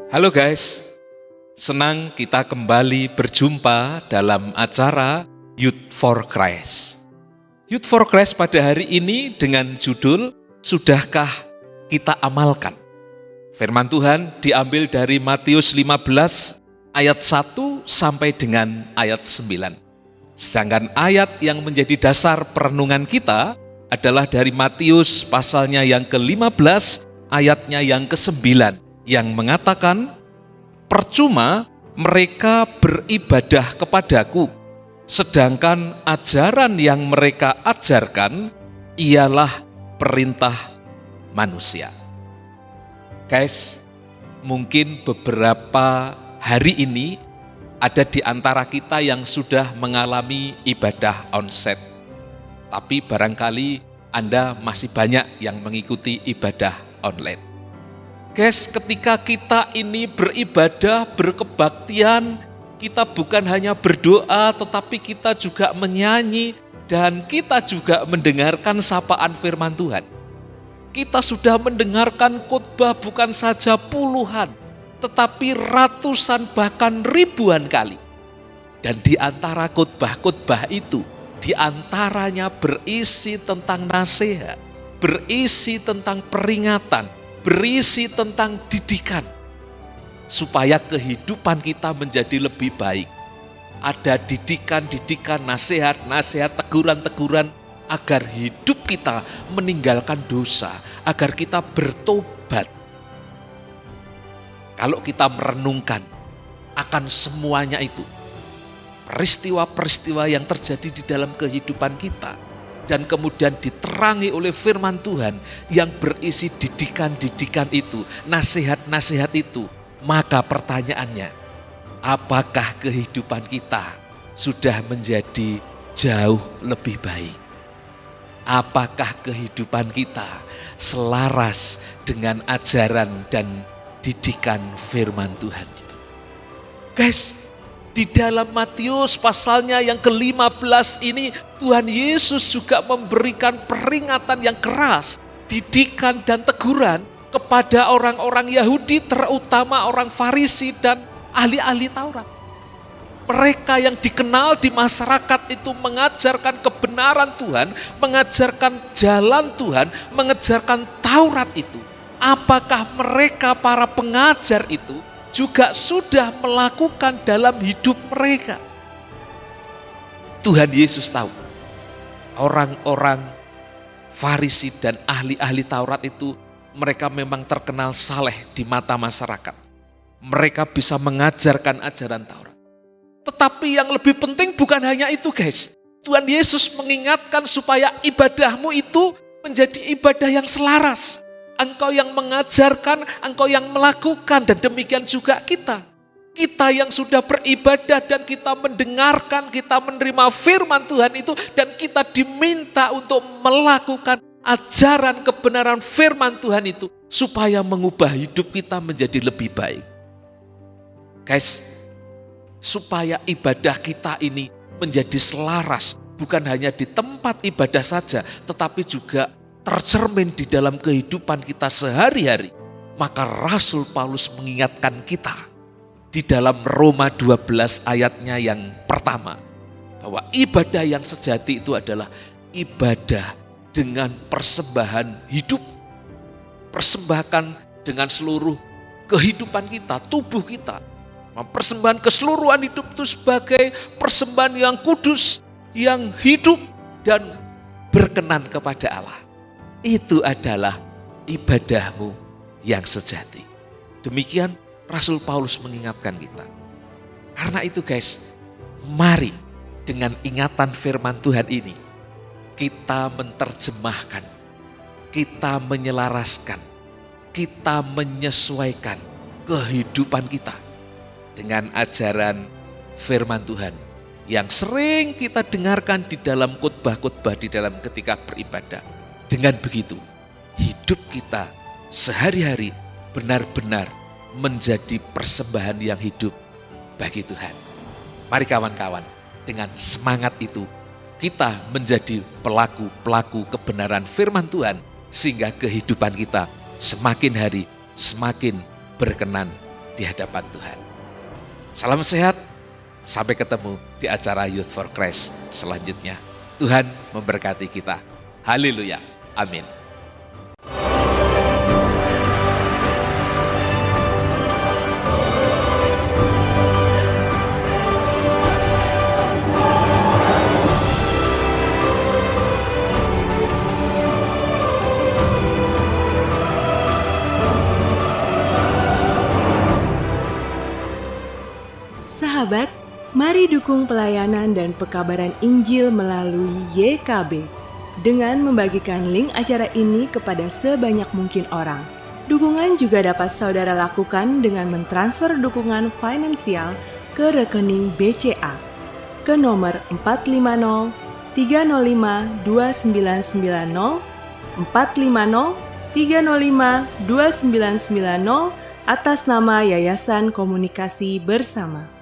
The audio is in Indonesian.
Halo guys, senang kita kembali berjumpa dalam acara Youth for Christ. Youth for Christ pada hari ini dengan judul Sudahkah Kita Amalkan? Firman Tuhan diambil dari Matius 15 ayat 1 sampai dengan ayat 9. Sedangkan ayat yang menjadi dasar perenungan kita adalah dari Matius pasalnya yang ke-15 ayatnya yang ke-9 yang mengatakan, percuma mereka beribadah kepadaku, sedangkan ajaran yang mereka ajarkan ialah perintah manusia. Guys, mungkin beberapa hari ini ada di antara kita yang sudah mengalami ibadah onsite. Tapi barangkali Anda masih banyak yang mengikuti ibadah online. Guys, ketika kita ini beribadah, berkebaktian, kita bukan hanya berdoa, tetapi kita juga menyanyi, dan kita juga mendengarkan sapaan firman Tuhan. Kita sudah mendengarkan khotbah bukan saja puluhan, tetapi ratusan bahkan ribuan kali. Dan di antara khotbah-khotbah itu, di antaranya berisi tentang nasihat, berisi tentang peringatan, berisi tentang didikan, supaya kehidupan kita menjadi lebih baik. Ada didikan-didikan, nasihat-nasihat, teguran-teguran, agar hidup kita meninggalkan dosa, agar kita bertobat. Kalau kita merenungkan akan semuanya itu, peristiwa-peristiwa yang terjadi di dalam kehidupan kita, dan kemudian diterangi oleh firman Tuhan yang berisi didikan-didikan itu, nasihat-nasihat itu, maka pertanyaannya, apakah kehidupan kita sudah menjadi jauh lebih baik? Apakah kehidupan kita selaras dengan ajaran dan didikan firman Tuhan itu? Guys, di dalam Matius pasalnya yang ke-15 ini, Tuhan Yesus juga memberikan peringatan yang keras, didikan dan teguran kepada orang-orang Yahudi, terutama orang Farisi dan ahli-ahli Taurat. Mereka yang dikenal di masyarakat itu mengajarkan kebenaran Tuhan, mengajarkan jalan Tuhan, mengajarkan Taurat itu. Apakah mereka para pengajar itu juga sudah melakukan dalam hidup mereka? Tuhan Yesus tahu orang-orang Farisi dan ahli-ahli Taurat itu, mereka memang terkenal saleh di mata masyarakat. Mereka bisa mengajarkan ajaran Taurat. Tetapi yang lebih penting bukan hanya itu guys. Tuhan Yesus mengingatkan supaya ibadahmu itu menjadi ibadah yang selaras. Engkau yang mengajarkan, engkau yang melakukan, dan demikian juga kita. Kita yang sudah beribadah dan kita mendengarkan, kita menerima firman Tuhan itu, dan kita diminta untuk melakukan ajaran kebenaran firman Tuhan itu, supaya mengubah hidup kita menjadi lebih baik. Guys, supaya ibadah kita ini menjadi selaras, bukan hanya di tempat ibadah saja, tetapi juga tercermin di dalam kehidupan kita sehari-hari. Maka Rasul Paulus mengingatkan kita di dalam Roma 12 ayatnya yang pertama, bahwa ibadah yang sejati itu adalah ibadah dengan persembahan hidup. Persembahkan dengan seluruh kehidupan kita, tubuh kita. Mempersembahkan keseluruhan hidup itu sebagai persembahan yang kudus, yang hidup dan berkenan kepada Allah. Itu adalah ibadahmu yang sejati. Demikian Rasul Paulus mengingatkan kita. Karena itu guys, mari dengan ingatan firman Tuhan ini, kita menerjemahkan, kita menyelaraskan, kita menyesuaikan kehidupan kita dengan ajaran firman Tuhan yang sering kita dengarkan di dalam khotbah-khotbah, di dalam ketika beribadah. Dengan begitu, hidup kita sehari-hari benar-benar menjadi persembahan yang hidup bagi Tuhan. Mari kawan-kawan, dengan semangat itu, kita menjadi pelaku-pelaku kebenaran firman Tuhan, sehingga kehidupan kita semakin hari semakin berkenan di hadapan Tuhan. Salam sehat, sampai ketemu di acara Youth for Christ selanjutnya. Tuhan memberkati kita. Haleluya. Amin. Sahabat, mari dukung pelayanan dan pekabaran Injil melalui YKB dengan membagikan link acara ini kepada sebanyak mungkin orang. Dukungan juga dapat saudara lakukan dengan mentransfer dukungan finansial ke rekening BCA ke nomor 450 305 2990 450 305 2990 atas nama Yayasan Komunikasi Bersama.